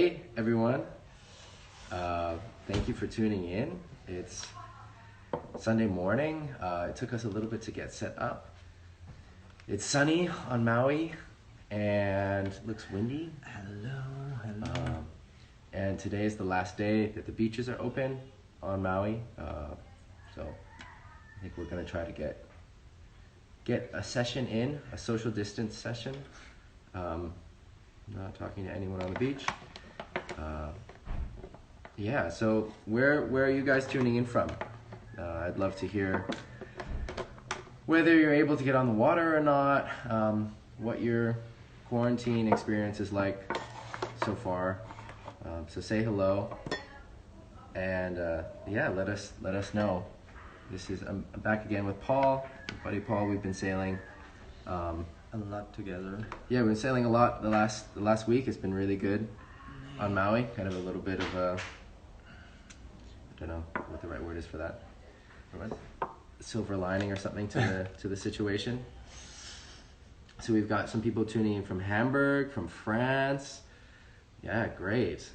Hey everyone, thank you for tuning in. It's Sunday morning. It took us a little bit to get set up. It's sunny on Maui and looks windy. Hello. And today is the last day that the beaches are open on Maui. So I think we're gonna try to get a session in, a social distance session. Not talking to anyone on the beach. Yeah, so where are you guys tuning in from? I'd love to hear whether you're able to get on the water or not, what your quarantine experience is like so far. So say hello, and yeah, let us know. I'm back again with Paul, buddy Paul. We've been sailing A lot together. Yeah, we've been sailing a lot the last week. It's been really good on Maui. Kind of a little bit of a, I don't know what the right word is for that. Silver lining or something to the situation. So we've got some people tuning in from Hamburg, from France. Yeah, great.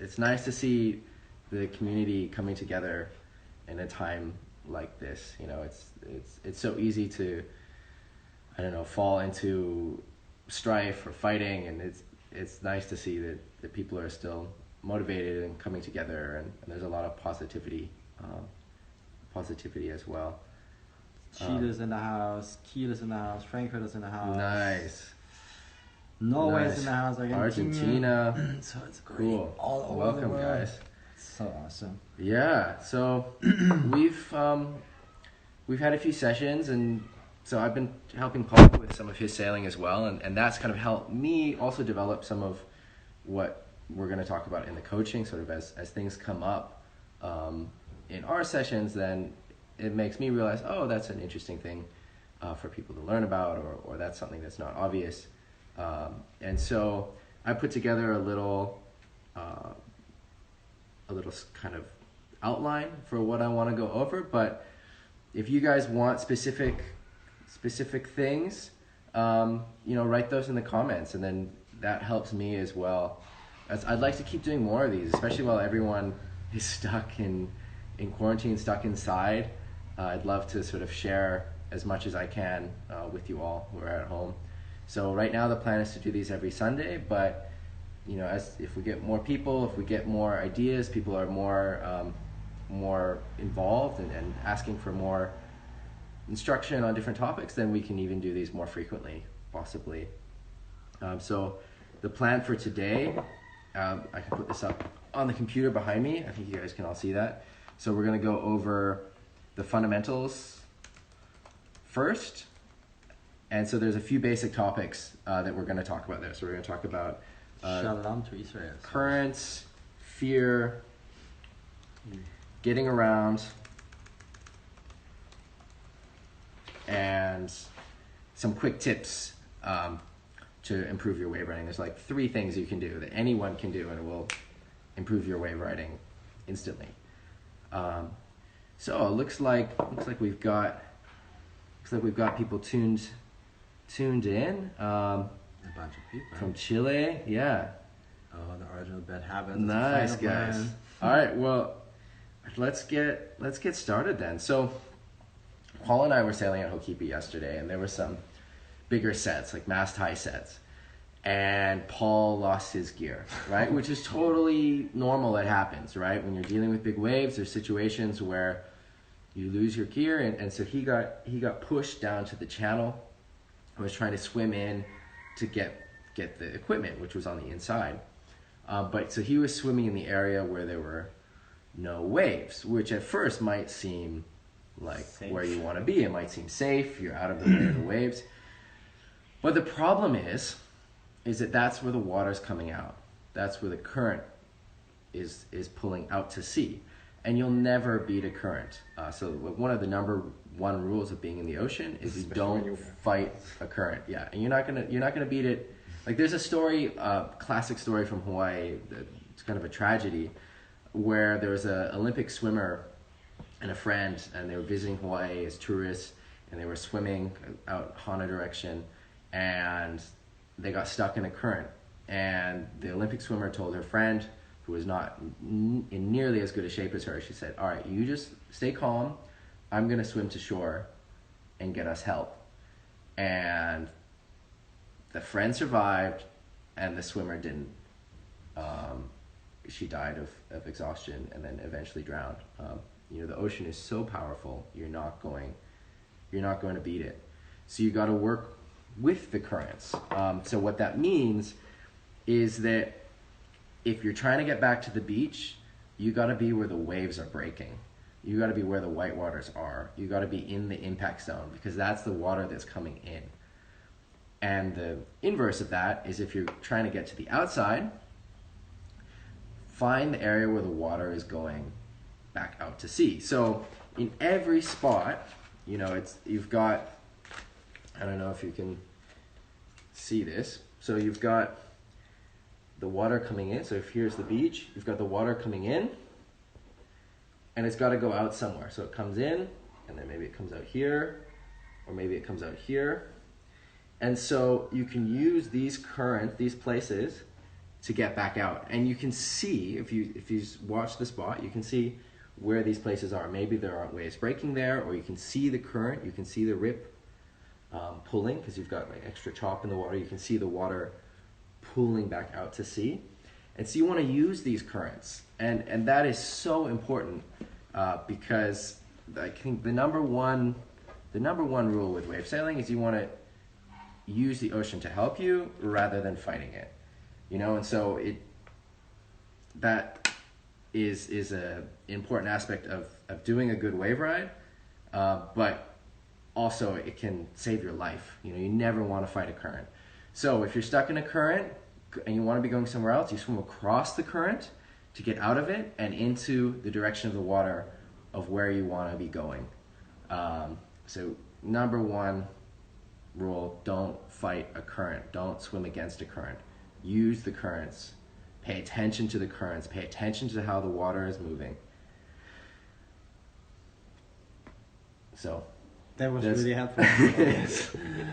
It's nice to see the community coming together in a time like this. You know, it's so easy to, I don't know, fall into strife or fighting, and it's nice to see that people are still motivated and coming together, and there's a lot of positivity as well. Chile's in the house, Kiel is in the house, Frankfurt is in the house. Nice. Norway's in the house, Argentina. So it's great. Cool. All over Welcome, the world. guys. So awesome. Yeah. So we've had a few sessions, and so I've been helping Paul with some of his sailing as well, and that's kind of helped me also develop some of what we're going to talk about in the coaching, sort of as things come up in our sessions. Then it makes me realize, oh, that's an interesting thing for people to learn about, or that's something that's not obvious. And so I put together a little kind of outline for what I want to go over. But if you guys want specific things, write those in the comments, and then that helps me as well. As I'd like to keep doing more of these, especially while everyone is stuck in quarantine, stuck inside. I'd love to sort of share as much as I can with you all who are at home. So right now the plan is to do these every Sunday, but if we get more people, if we get more ideas, people are more involved and asking for more instruction on different topics, then we can even do these more frequently, possibly. So the plan for today, I can put this up on the computer behind me. I think you guys can all see that. So we're going to go over the fundamentals first. And so there's a few basic topics that we're going to talk about there. So we're going to talk about Shalom to Israel. Currents, fear, getting around, and some quick tips to improve your wave riding. There's like 3 things you can do that anyone can do, and it will improve your wave riding instantly. So it looks like we've got people tuned in. A bunch of people from Chile. Yeah. Oh, the original bad habits. Nice, guys. All right, well, let's get started then. So Paul and I were sailing at Ho'okipa yesterday, and there were some bigger sets, like mast high sets, and Paul lost his gear, right? Which is totally normal. It happens, right? When you're dealing with big waves, there's situations where you lose your gear, and so he got pushed down to the channel and was trying to swim in to get the equipment, which was on the inside. But so he was swimming in the area where there were no waves, which at first might seem like safe. Where you want to be. It might seem safe. You're out of the way of the waves. But the problem is that that's where the water's coming out. That's where the current is pulling out to sea. And you'll never beat a current. So one of the number 1 rules of being in the ocean is you don't fight a current. Yeah, and you're not gonna beat it. Like there's a story, classic story from Hawaii. It's kind of a tragedy, where there was an Olympic swimmer and a friend, and they were visiting Hawaii as tourists, and they were swimming out Hana direction, and they got stuck in a current And the Olympic swimmer told her friend, who was not in nearly as good a shape as her, she said, all right, you just stay calm. I'm going to swim to shore and get us help. And the friend survived, and the swimmer didn't. She died of exhaustion and then eventually drowned. The ocean is so powerful, you're not going to beat it. So you got to work with the currents. So what that means is that if you're trying to get back to the beach, you got to be where the waves are breaking. You got to be where the whitewaters are. You got to be in the impact zone, because that's the water that's coming in. And the inverse of that is, if you're trying to get to the outside, find the area where the water is going back out to sea. So in every spot, you've got, I don't know if you can see this. So you've got the water coming in. So if here's the beach, you've got the water coming in, and it's got to go out somewhere. So it comes in, and then maybe it comes out here, or maybe it comes out here. And so you can use these places to get back out. And you can see, if you watch the spot, you can see where these places are. Maybe there aren't waves breaking there, or you can see the current, you can see the rip pulling, because you've got like extra chop in the water. You can see the water pulling back out to sea. And so you want to use these currents. And that is so important, because I think the number one rule with wave sailing is you want to use the ocean to help you rather than fighting it. And so that is a important aspect of doing a good wave ride, but also it can save your life. You never want to fight a current. So if you're stuck in a current and you want to be going somewhere else, you swim across the current to get out of it and into the direction of the water of where you want to be going. So number one rule, don't fight a current. Don't swim against a current. Use the currents. Pay attention to the currents. Pay attention to how the water is moving. So that was really helpful.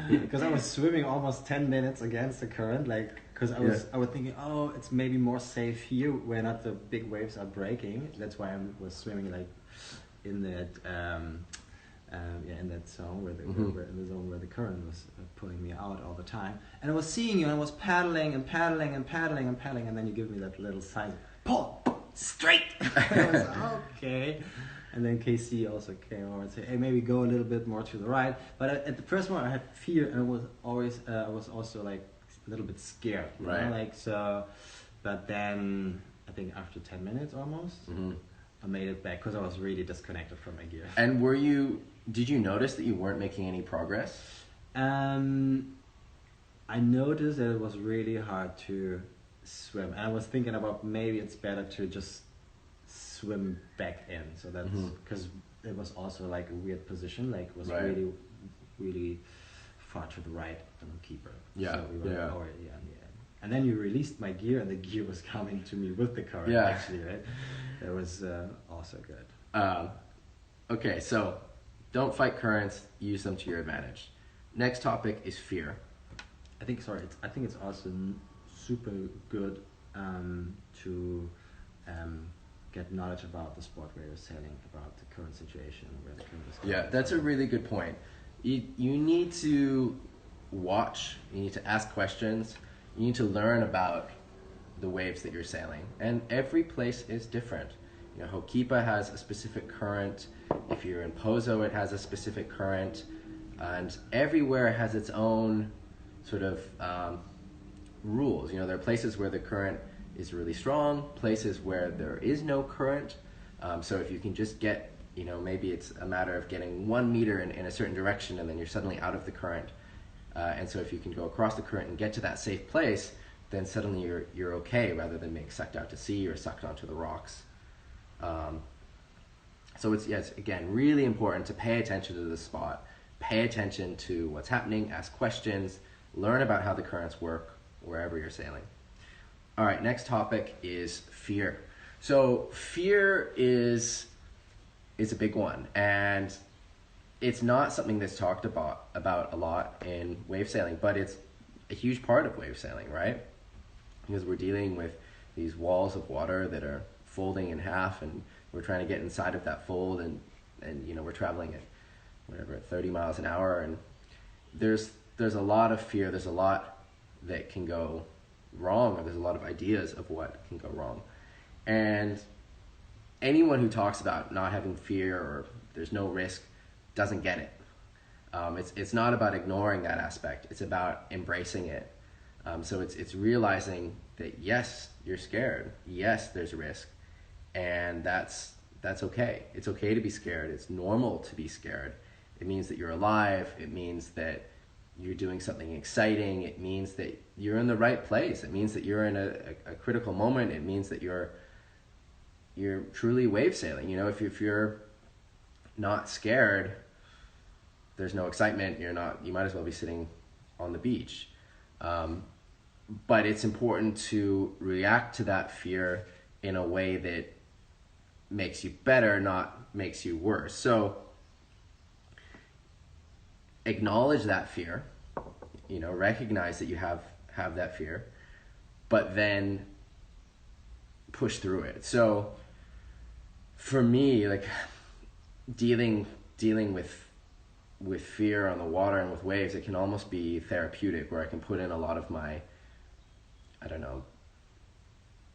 Because I was swimming almost 10 minutes against the current, because I was thinking, it's maybe more safe here where not the big waves are breaking. That's why I was swimming in that in that zone where the current was pulling me out all the time. And I was seeing you, and I was paddling and paddling and paddling and paddling, and then you give me that little sign, pull straight. I was okay. And then KC also came over and said, hey, maybe go a little bit more to the right. But at the first one, I had fear, and I was also a little bit scared. Right. But then I think after 10 minutes almost, I made it back, because I was really disconnected from my gear. And did you notice that you weren't making any progress? I noticed that it was really hard to swim. And I was thinking about maybe it's better to just swim back in. So that's because it was also a weird position, it was really, really far to the right of the keeper. Yeah. So we were already on the end. And then you released my gear, and the gear was coming to me with the current, actually, right? That was also good. Okay, so don't fight currents, use them to your advantage. Next topic is fear. I think it's also super good to get knowledge about the sport where you're sailing, about the current situation, where the current is going. Yeah, that's a really good point. You need to watch, you need to ask questions, you need to learn about the waves that you're sailing. And every place is different. Hokipa has a specific current. If you're in Pozo, it has a specific current. And everywhere has its own sort of rules. There are places where the current is really strong, places where there is no current. So if you can just get, maybe it's a matter of getting 1 meter in a certain direction, and then you're suddenly out of the current. And so if you can go across the current and get to that safe place, then suddenly you're okay, rather than being sucked out to sea or sucked onto the rocks. So it's again, really important to pay attention to the spot, pay attention to what's happening, ask questions, learn about how the currents work wherever you're sailing. All right, next topic is fear. So fear is a big one, and it's not something that's talked about a lot in wave sailing, but it's a huge part of wave sailing, right? because we're dealing with these walls of water that are folding in half, and we're trying to get inside of that fold, and you know, we're traveling at whatever, 30 miles an hour, and there's a lot of fear, there's a lot that can go wrong, or there's a lot of ideas of what can go wrong. And anyone who talks about not having fear or there's no risk doesn't get it. It's not about ignoring that aspect, it's about embracing it. So it's realizing that yes, you're scared, yes, there's risk, and that's okay. It's okay to be scared. It's normal to be scared. It means that you're alive. It means that you're doing something exciting. It means that you're in the right place. It means that you're in a critical moment. It means that you're truly wave sailing. You know, if you're not scared, there's no excitement. You might as well be sitting on the beach. But it's important to react to that fear in a way that makes you better, not makes you worse. So acknowledge that fear, you know, recognize that you have that fear, but then push through it. So for me, like dealing with fear on the water and with waves, it can almost be therapeutic, where I can put in a lot of my, I don't know,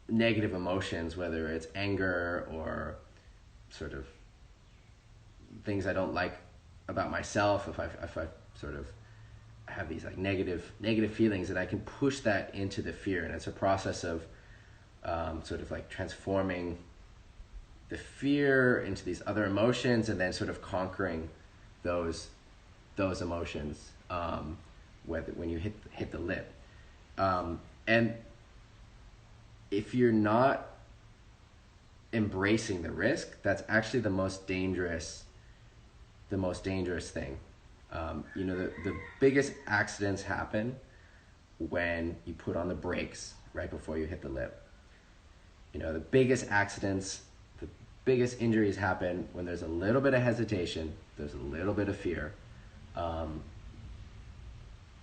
negative emotions, whether it's anger or sort of things I don't like about myself, if I sort of have these like negative feelings, and I can push that into the fear. And it's a process of sort of like transforming the fear into these other emotions, and then sort of conquering those emotions when you hit the lip. And if you're not embracing the risk, that's actually the most dangerous thing. You know, the biggest accidents happen when you put on the brakes right before you hit the lip. You know, the biggest accidents, the biggest injuries happen when there's a little bit of hesitation, there's a little bit of fear.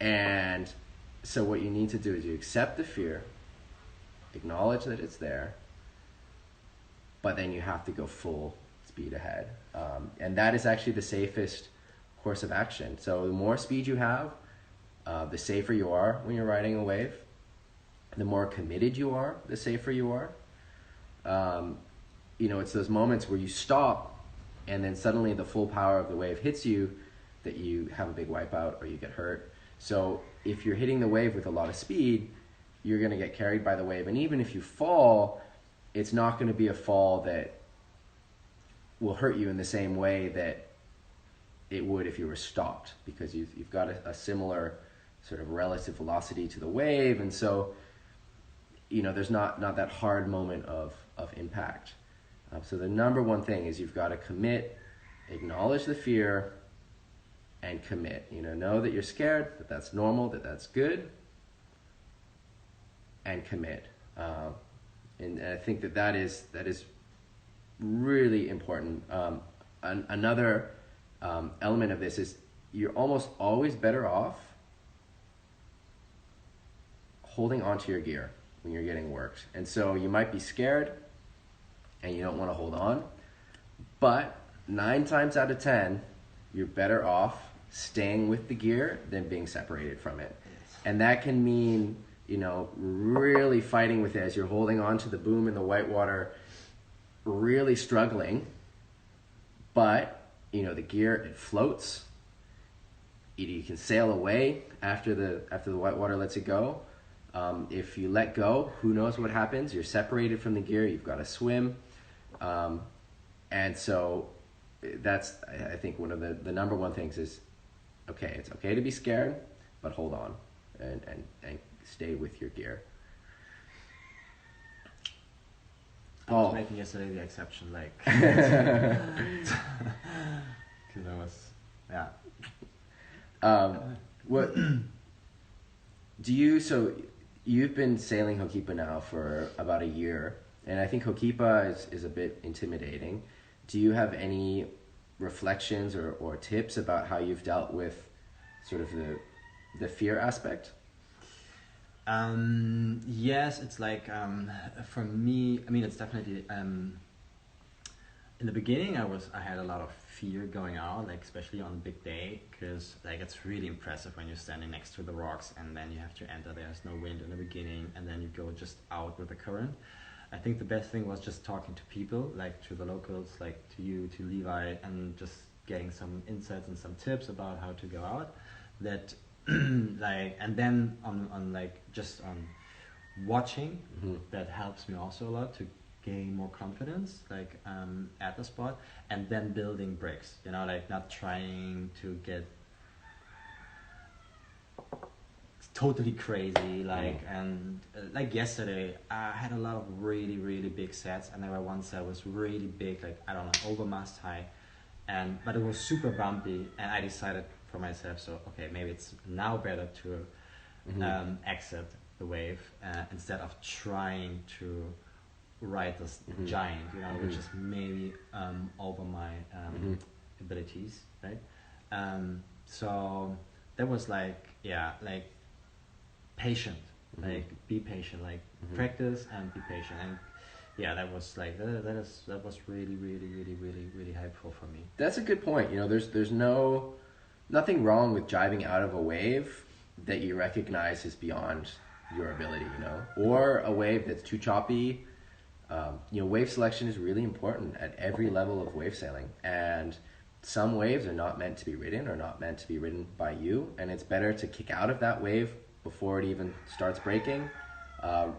And so what you need to do is you accept the fear, acknowledge that it's there, but then you have to go full speed ahead. And that is actually the safest course of action. So the more speed you have, the safer you are when you're riding a wave. The more committed you are, the safer you are. You know, it's those moments where you stop and then suddenly the full power of the wave hits you that you have a big wipeout or you get hurt. So if you're hitting the wave with a lot of speed, you're going to get carried by the wave. And even if you fall, it's not going to be a fall that will hurt you in the same way that it would if you were stopped, because you've got a similar sort of relative velocity to the wave. And so, you know, there's not that hard moment of impact. So the number one thing is you've got to commit, acknowledge the fear, and commit. You know that you're scared, that that's normal, that that's good, and commit. And I think that is really important. Another element of this is you're almost always better off holding onto your gear when you're getting worked. And so you might be scared and you don't want to hold on, but 9 times out of 10, you're better off staying with the gear than being separated from it. And that can mean, you know, really fighting with it as you're holding on to the boom in the whitewater, really struggling, but, you know, the gear, it floats. You can sail away after the whitewater lets it go. If you let go, who knows what happens? You're separated from the gear, you've got to swim. And so that's, I think, one of the number one things is, okay, it's okay to be scared, but hold on and stay with your gear. I was making yesterday the exception, like, because I was, yeah. What do you? So you've been sailing Hokipa now for about a year, and I think Hokipa is a bit intimidating. Do you have any reflections or tips about how you've dealt with sort of the fear aspect? Yes, it's like for me. I mean, it's definitely in the beginning. I had a lot of fear going out, like especially on a big day, because like it's really impressive when you're standing next to the rocks and then you have to enter. There's no wind in the beginning, and then you go just out with the current. I think the best thing was just talking to people, like to the locals, like to you, to Levi, and just getting some insights and some tips about how to go out. That like, and then on like just on watching, that helps me also a lot to gain more confidence, like at the spot, and then building bricks. You know, like not trying to get totally crazy, like and like yesterday I had a lot of really big sets, and there were one set was really big, like I don't know, over mast high, and but it was super bumpy, and I decided for myself, so okay, maybe it's now better to exit the wave instead of trying to ride this giant, you know, which is maybe over my abilities, right? So that was like, yeah, like patient, like be patient, like practice and be patient, and yeah, that was like that was really helpful for me. That's a good point. You know, there's nothing wrong with jiving out of a wave that you recognize is beyond your ability, you know, or a wave that's too choppy. You know, wave selection is really important at every level of wave sailing, and some waves are not meant to be ridden or not meant to be ridden by you, and it's better to kick out of that wave before it even starts breaking,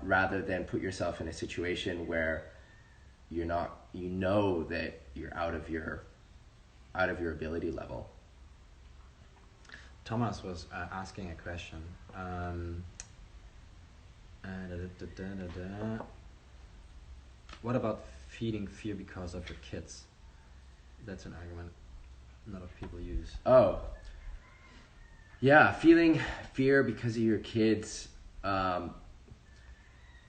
rather than put yourself in a situation where you're not, you know, that you're out of your ability level. Thomas was asking a question. What about feeding fear because of your kids? That's an argument a lot of people use. Oh, yeah, feeling fear because of your kids. Well,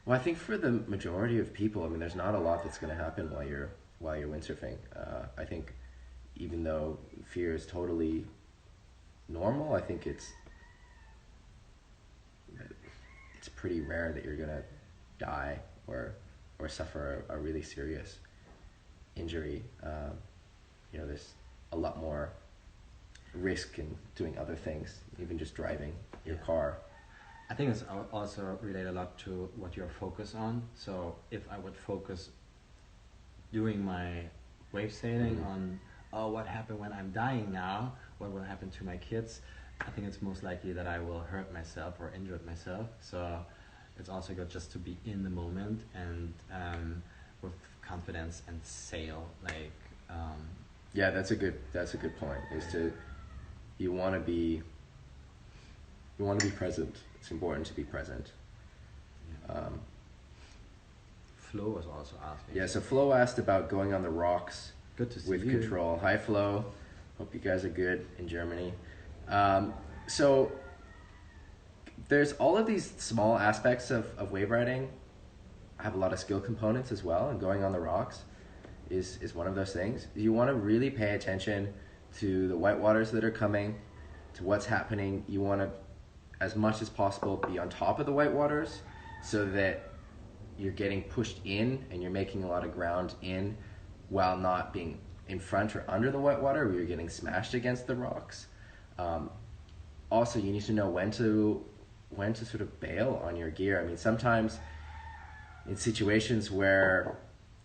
I think for the majority of people, I mean, there's not a lot that's going to happen while you're windsurfing. I think even though fear is totally normal, I think it's pretty rare that you're going to die or suffer a really serious injury. You know, there's a lot more risk in doing other things, even just driving your car. I think it's also related a lot to what you're focused on. So if I would focus doing my wave sailing on, oh, what happened when I'm dying now? What will happen to my kids? I think it's most likely that I will hurt myself or injure myself. So it's also good just to be in the moment and with confidence and sail. Like yeah, that's a good point. Is to you want to be present. It's important to be present. Yeah. Flo was also asking. Yeah, so Flo asked about going on the rocks. Good to see with you. Control. Hi, Flo. Hope you guys are good in Germany. So there's all of these small aspects of wave riding. I have a lot of skill components as well, and going on the rocks is one of those things. You want to really pay attention to the white waters that are coming, to what's happening. You want to, as much as possible, be on top of the white waters so that you're getting pushed in and you're making a lot of ground in while not being in front or under the white water where you're getting smashed against the rocks. Also, you need to know when to sort of bail on your gear. I mean, sometimes in situations where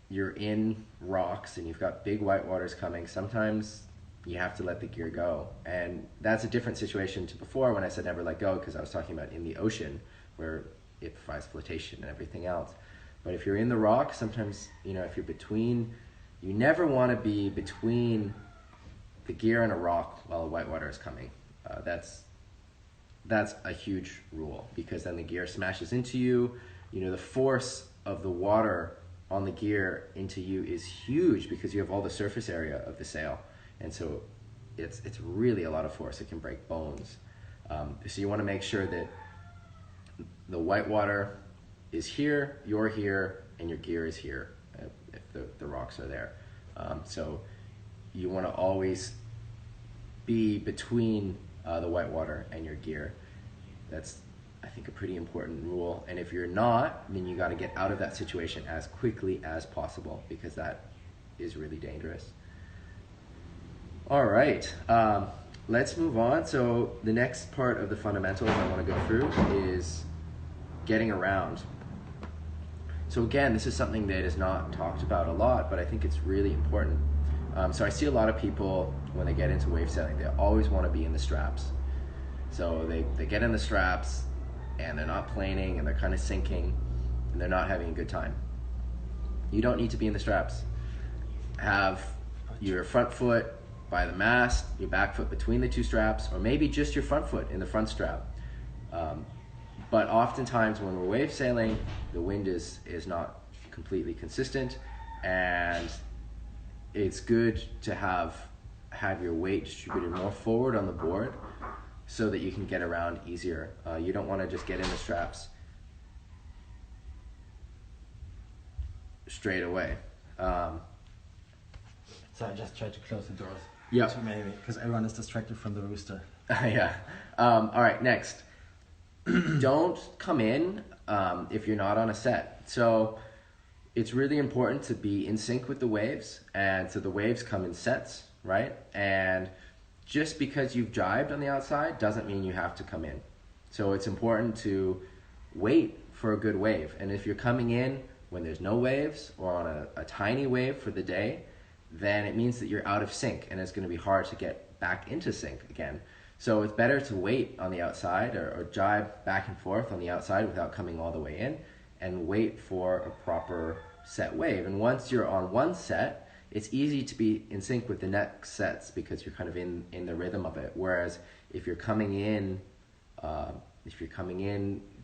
you're in rocks and you've got big white waters coming, sometimes you have to let the gear go. And that's a different situation to before when I said never let go, because I was talking about in the ocean where it provides flotation and everything else. But if you're in the rock, sometimes, you know, if you're between, you never want to be between the gear and a rock while a white water is coming. That's a huge rule, because then the gear smashes into you. You know, the force of the water on the gear into you is huge because you have all the surface area of the sail. And so it's really a lot of force. It can break bones. So you want to make sure that the white water is here, you're here, and your gear is here if the rocks are there. So you want to always be between the white water and your gear. That's I think, a pretty important rule. And if you're not, then you got to get out of that situation as quickly as possible, because that is really dangerous. All right, let's move on. So the next part of the fundamentals I want to go through is getting around. So again, this is something that is not talked about a lot, but I think it's really important. So I see a lot of people, when they get into wave sailing, they always want to be in the straps. So they get in the straps, and they're not planing, and they're kind of sinking, and they're not having a good time. You don't need to be in the straps. Have your front foot by the mast, your back foot between the two straps, or maybe just your front foot in the front strap. But oftentimes when we're wave sailing, the wind is not completely consistent, and it's good to have your weight distributed more forward on the board so that you can get around easier. You don't want to just get in the straps straight away. So I just tried to close the doors. Yeah. Maybe, because everyone is distracted from the rooster. Yeah. All right, next. Don't come in if you're not on a set. So it's really important to be in sync with the waves, and so the waves come in sets, right? And just because you've jibed on the outside doesn't mean you have to come in. So it's important to wait for a good wave. And if you're coming in when there's no waves or on a tiny wave for the day, then it means that you're out of sync, and it's going to be hard to get back into sync again. So it's better to wait on the outside or jibe back and forth on the outside without coming all the way in, and wait for a proper set wave. And once you're on one set, it's easy to be in sync with the next sets because you're kind of in the rhythm of it. Whereas if you're coming in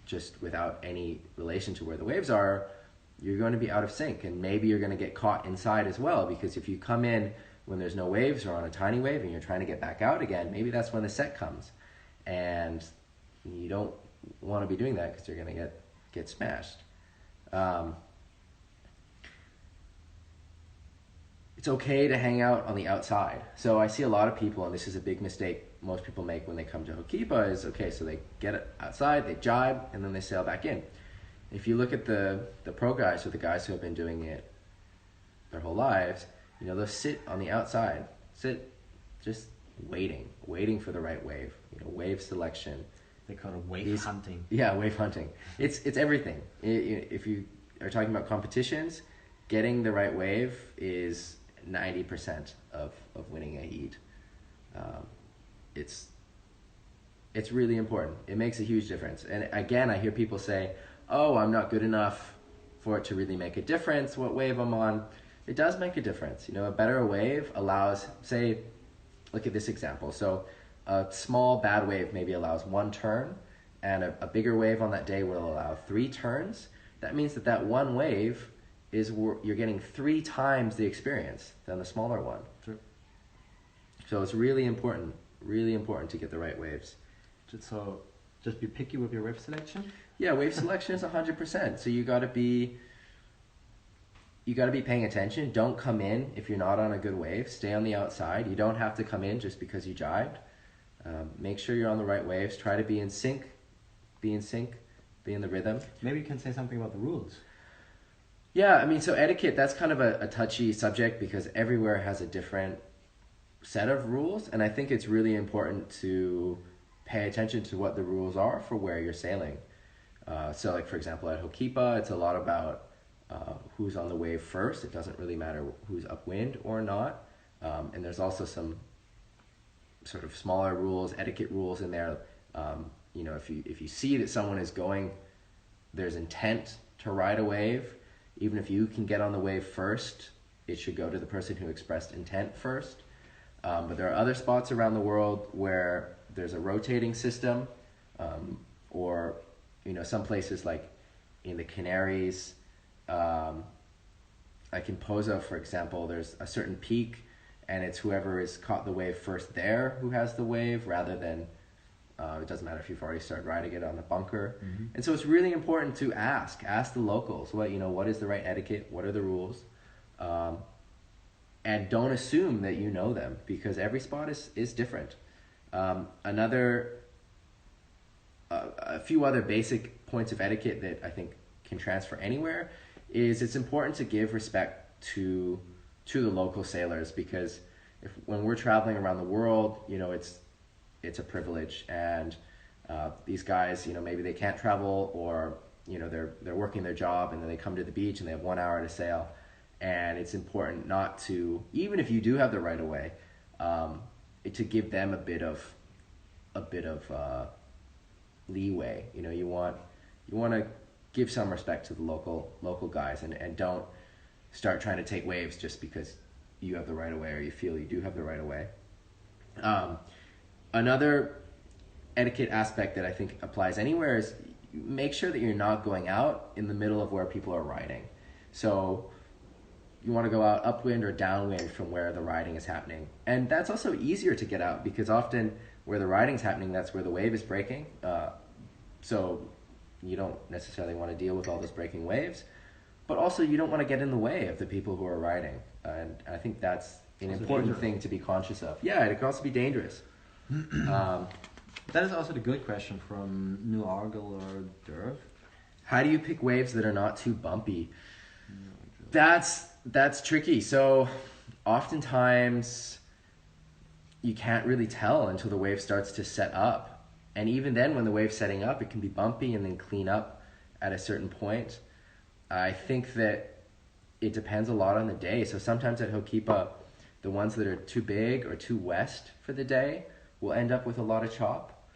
just without any relation to where the waves are, you're going to be out of sync, and maybe you're going to get caught inside as well, because if you come in when there's no waves or on a tiny wave and you're trying to get back out again, maybe that's when the set comes, and you don't want to be doing that because you're going to get smashed. It's okay to hang out on the outside. So I see a lot of people, and this is a big mistake most people make when they come to Hokipa, is okay, so they get outside, they jibe, and then they sail back in. If you look at the pro guys, or the guys who have been doing it their whole lives, they'll sit on the outside, just waiting for the right wave. Wave selection. They call it wave hunting. Yeah, wave hunting. It's everything. If you are talking about competitions, getting the right wave is 90% of winning a heat. It's really important. It makes a huge difference. And again, I hear people say, oh, I'm not good enough for it to really make a difference what wave I'm on. It does make a difference. A better wave allows, say, look at this example. So a small bad wave maybe allows one turn, and a bigger wave on that day will allow 3 turns. That means that one wave you're getting 3 times the experience than the smaller one. True. So it's really important to get the right waves. So just be picky with your wave selection? Yeah, wave selection is 100%. So you got to be paying attention. Don't come in if you're not on a good wave. Stay on the outside. You don't have to come in just because you jibed. Make sure you're on the right waves. Try to be in sync. Be in the rhythm. Maybe you can say something about the rules. Yeah, so etiquette, that's kind of a touchy subject because everywhere has a different set of rules, and I think it's really important to pay attention to what the rules are for where you're sailing. So like, for example, at Hokipa, it's a lot about who's on the wave first. It doesn't really matter who's upwind or not. And there's also some sort of smaller rules, etiquette rules in there. If you see that someone is going, there's intent to ride a wave, even if you can get on the wave first, it should go to the person who expressed intent first. But there are other spots around the world where there's a rotating system, or some places like in the Canaries, like in Pozo, for example, there's a certain peak, and it's whoever has caught the wave first there who has the wave, rather than it doesn't matter if you've already started riding it on the bunker. Mm-hmm. And so it's really important to ask the locals what is the right etiquette, what are the rules, and don't assume that you know them, because every spot is different. Another a few other basic points of etiquette that I think can transfer anywhere is it's important to give respect to the local sailors, because when we're traveling around the world, it's a privilege, and these guys, maybe they can't travel, or they're working their job, and then they come to the beach and they have 1 hour to sail, and it's important not to, even if you do have the right of way, to give them a bit of leeway. You want to give some respect to the local guys, and don't start trying to take waves just because you have the right of way or you feel you do have the right of way. Another etiquette aspect that I think applies anywhere is make sure that you're not going out in the middle of where people are riding. So you want to go out upwind or downwind from where the riding is happening. And that's also easier to get out, because often where the riding's happening, that's where the wave is breaking. So you don't necessarily want to deal with all those breaking waves, but also you don't want to get in the way of the people who are riding. And I think that's an important thing to be conscious of. Yeah, it can also be dangerous. That is also the good question from New Argyll or Derv. How do you pick waves that are not too bumpy? That's tricky. So oftentimes you can't really tell until the wave starts to set up. And even then, when the wave's setting up, it can be bumpy and then clean up at a certain point. I think that it depends a lot on the day. So sometimes at Hokipa, the ones that are too big or too west for the day will end up with a lot of chop.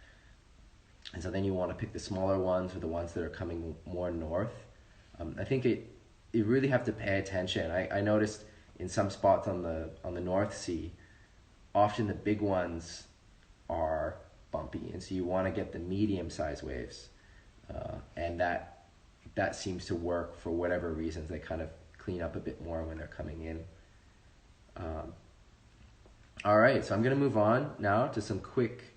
And so then you want to pick the smaller ones or the ones that are coming more north. I think you really have to pay attention. I noticed in some spots on the North Sea, often the big ones are bumpy, and so you want to get the medium-sized waves, and that seems to work for whatever reasons. They kind of clean up a bit more when they're coming in. All right, so I'm going to move on now to some quick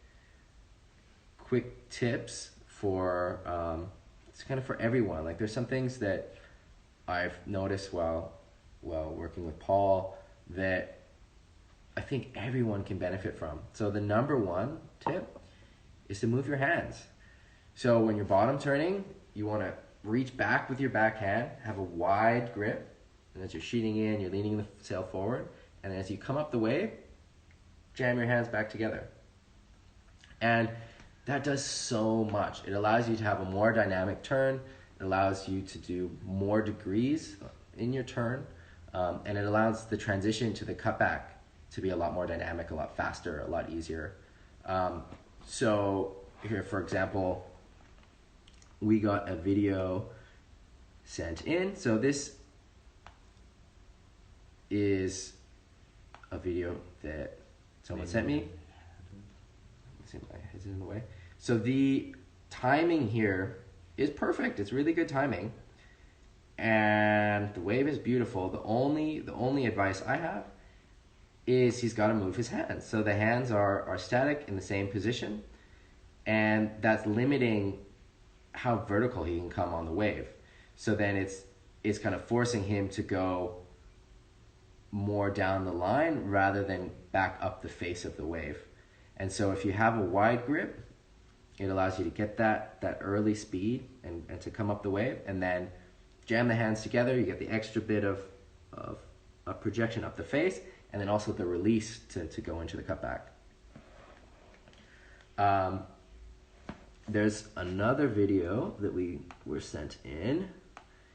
tips for it's kind of for everyone. Like, there's some things that I've noticed while working with Paul that I think everyone can benefit from. So the number one tip is to move your hands. So when you're bottom turning, you want to reach back with your back hand, have a wide grip, and as you're sheeting in, you're leaning the sail forward, and as you come up the wave, jam your hands back together. And that does so much. It allows you to have a more dynamic turn. It allows you to do more degrees in your turn, and it allows the transition to the cutback to be a lot more dynamic, a lot faster, a lot easier. So here, for example, we got a video sent in. So this is a video that someone sent me. Let's see, my head's in the way. So the timing here is perfect. It's really good timing, and the wave is beautiful. The only advice I have is he's got to move his hands. So the hands are static in the same position, and that's limiting how vertical he can come on the wave. So then it's kind of forcing him to go more down the line rather than back up the face of the wave. And so if you have a wide grip, it allows you to get that early speed and to come up the wave, and then jam the hands together. You get the extra bit of projection up the face, and then also the release to go into the cutback. There's another video that we were sent in.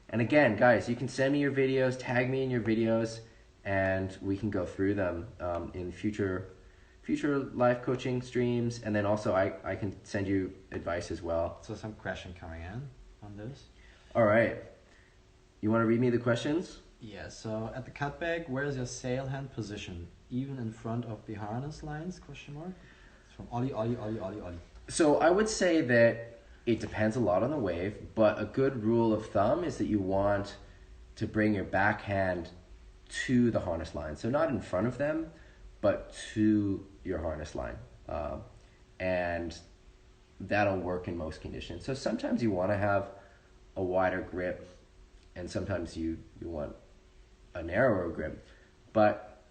And again, guys, you can send me your videos, tag me in your videos, and we can go through them in future life coaching streams. And then also I can send you advice as well. So some question coming in on this. All right. You want to read me the questions? Yeah, so at the cutback, where is your sail hand position? Even in front of the harness lines, question mark? It's from Ollie. So I would say that it depends a lot on the wave, but a good rule of thumb is that you want to bring your backhand to the harness line. So not in front of them, but to your harness line. And that'll work in most conditions. So sometimes you want to have a wider grip, and sometimes you want a narrower grip. But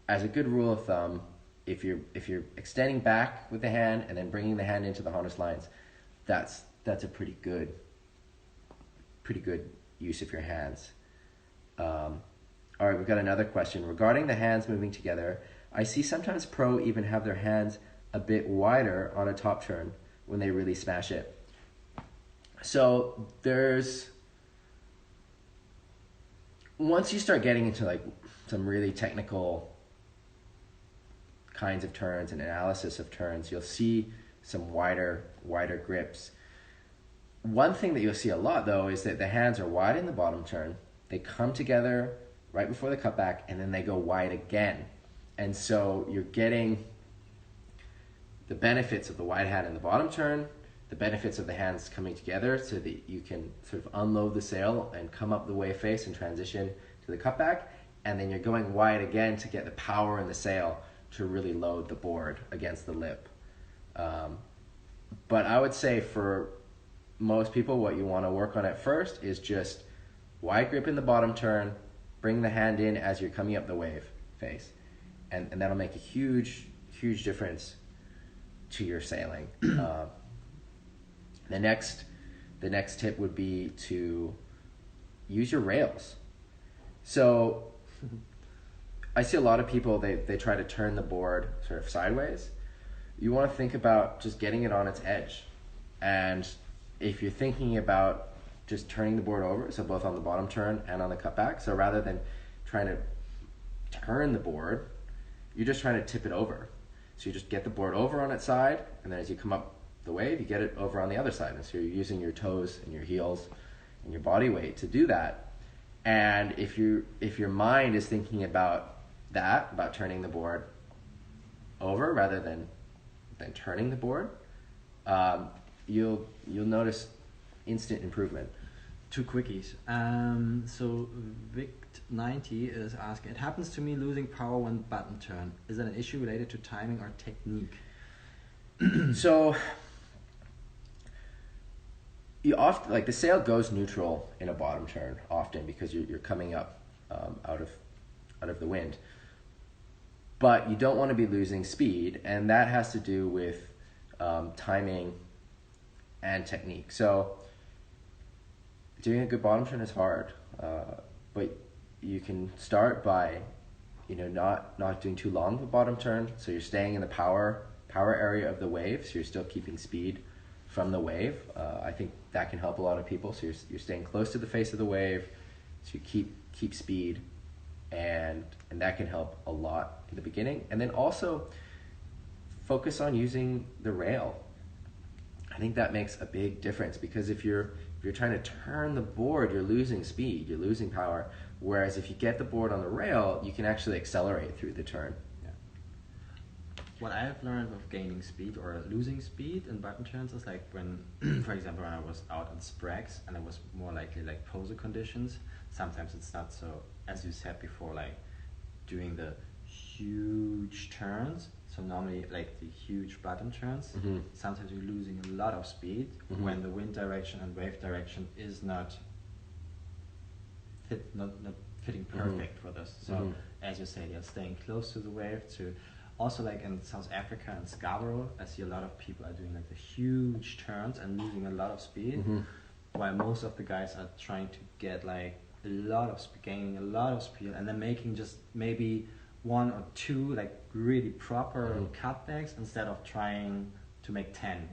as a good rule of thumb, if you're extending back with the hand and then bringing the hand into the harness lines, that's a pretty good use of your hands. All right, we've got another question. Regarding the hands moving together, I see sometimes pro even have their hands a bit wider on a top turn when they really smash it. So once you start getting into like some really technical kinds of turns and analysis of turns, you'll see some wider grips. One thing that you'll see a lot though is that the hands are wide in the bottom turn. They come together right before the cutback, and then they go wide again. And so you're getting the benefits of the wide hand in the bottom turn, the benefits of the hands coming together so that you can sort of unload the sail and come up the wave face and transition to the cutback. And then you're going wide again to get the power in the sail to really load the board against the lip. But I would say for most people, what you want to work on at first is just wide grip in the bottom turn, bring the hand in as you're coming up the wave face. And that'll make a huge difference to your sailing. The next tip would be to use your rails. So I see a lot of people, they try to turn the board sort of sideways. You want to think about just getting it on its edge. And if you're thinking about just turning the board over, so both on the bottom turn and on the cutback, so rather than trying to turn the board, you're just trying to tip it over. So you just get the board over on its side, and then as you come up the wave, you get it over on the other side. And so you're using your toes and your heels and your body weight to do that. And if your mind is thinking about that, about turning the board over rather than turning the board, you'll notice instant improvement. Two quickies. So Vict90 is asking, it happens to me losing power when button turn. Is that an issue related to timing or technique? So you often, like, the sail goes neutral in a bottom turn often because you're coming up out of the wind. But you don't want to be losing speed, and that has to do with timing and technique. So doing a good bottom turn is hard, but you can start by, not doing too long of a bottom turn. So you're staying in the power area of the wave, so you're still keeping speed from the wave. I think that can help a lot of people. So you're staying close to the face of the wave, so you keep speed, and that can help a lot in the beginning. And then also focus on using the rail. I think that makes a big difference, because if you're trying to turn the board, you're losing speed, you're losing power. Whereas if you get the board on the rail, you can actually accelerate through the turn. Yeah. What I have learned of gaining speed or losing speed in button turns is like when, for example, when I was out on sprags and it was more likely like poser conditions, sometimes it's not so, as you said before, like doing the huge turns. So normally like the huge bottom turns, sometimes you're losing a lot of speed when the wind direction and wave direction is not fitting perfect for this. So as you say, you're staying close to the wave. To also, like in South Africa and Scarborough, I see a lot of people are doing like the huge turns and losing a lot of speed, while most of the guys are trying to get like gaining a lot of speed, and then making just maybe one or two like really proper cutbacks instead of trying to make 10.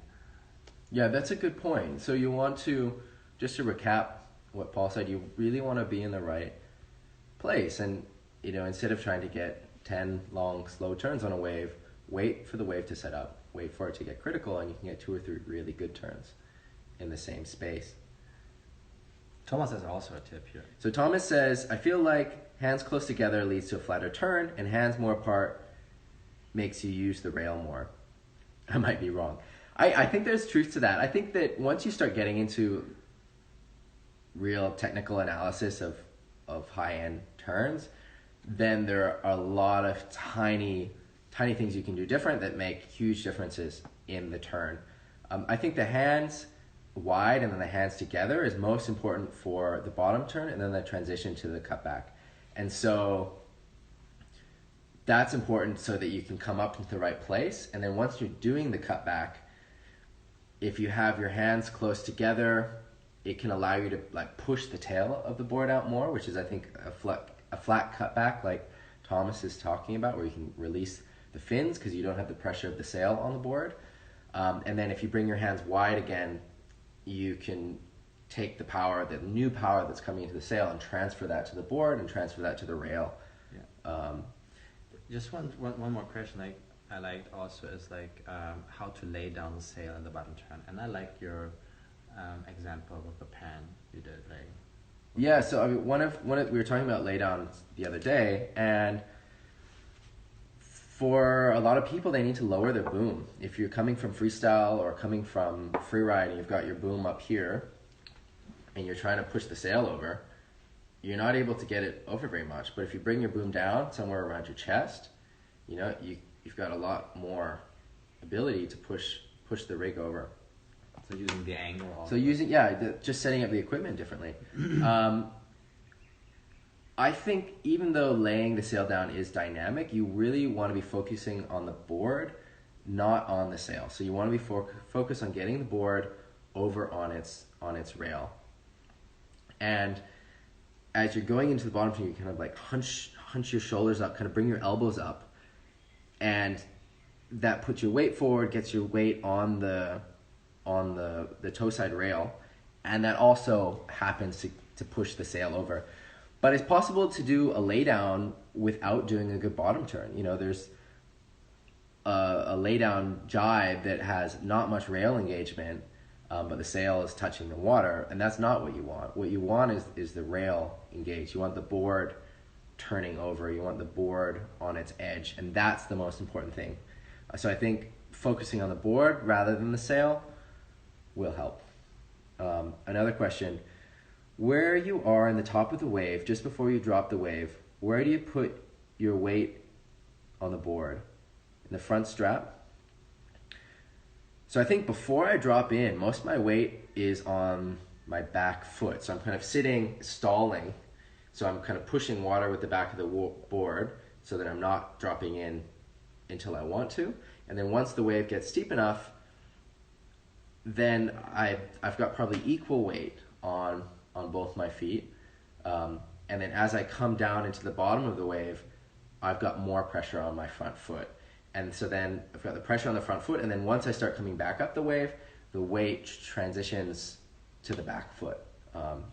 Yeah, that's a good point. So you want to, just to recap what Paul said, you really want to be in the right place, and instead of trying to get 10 long slow turns on a wave, wait for the wave to set up, wait for it to get critical, and you can get 2 or 3 really good turns in the same space. Thomas has also a tip here. So Thomas says, I feel like hands close together leads to a flatter turn, and hands more apart makes you use the rail more. I might be wrong. I think there's truth to that. I think that once you start getting into real technical analysis of high-end turns, then there are a lot of tiny things you can do different that make huge differences in the turn. I think the hands wide and then the hands together is most important for the bottom turn and then the transition to the cutback. And so that's important so that you can come up into the right place. And then once you're doing the cutback, if you have your hands close together, it can allow you to like push the tail of the board out more, which is I think a flat cutback like Thomas is talking about, where you can release the fins because you don't have the pressure of the sail on the board. And then if you bring your hands wide again, you can take the new power that's coming into the sail and transfer that to the board and transfer that to the rail. Yeah. Just one more question. Like I liked also is like how to lay down the sail in the bottom turn, and I liked your example with the pan you did. Like yeah, so I mean, one of we were talking about lay down the other day, and for a lot of people, they need to lower their boom. If you're coming from freestyle or coming from freeride and you've got your boom up here and you're trying to push the sail over, you're not able to get it over very much. But if you bring your boom down somewhere around your chest, you know, you've got a lot more ability to push the rig over. So using the angle. Also. So just setting up the equipment differently. I think even though laying the sail down is dynamic, you really want to be focusing on the board, not on the sail. So you want to be focused on getting the board over on its rail. And as you're going into the bottom turn, you kind of like hunch your shoulders up, kind of bring your elbows up, and that puts your weight forward, gets your weight on the toe side rail, and that also happens to push the sail over. But it's possible to do a lay down without doing a good bottom turn. You know, there's a lay down jibe that has not much rail engagement, but the sail is touching the water, and that's not what you want. What you want is the rail engaged. You want the board turning over. You want the board on its edge, and that's the most important thing. So I think focusing on the board rather than the sail will help. Another question. Where you are in the top of the wave, just before you drop the wave, where do you put your weight on the board? In the front strap? So I think before I drop in, most of my weight is on my back foot. So I'm kind of sitting, stalling. So I'm kind of pushing water with the back of the board so that I'm not dropping in until I want to. And then once the wave gets steep enough, then I've got probably equal weight on both my feet, and then as I come down into the bottom of the wave, I've got more pressure on my front foot, and so then I've got the pressure on the front foot, and then once I start coming back up the wave, the weight transitions to the back foot, and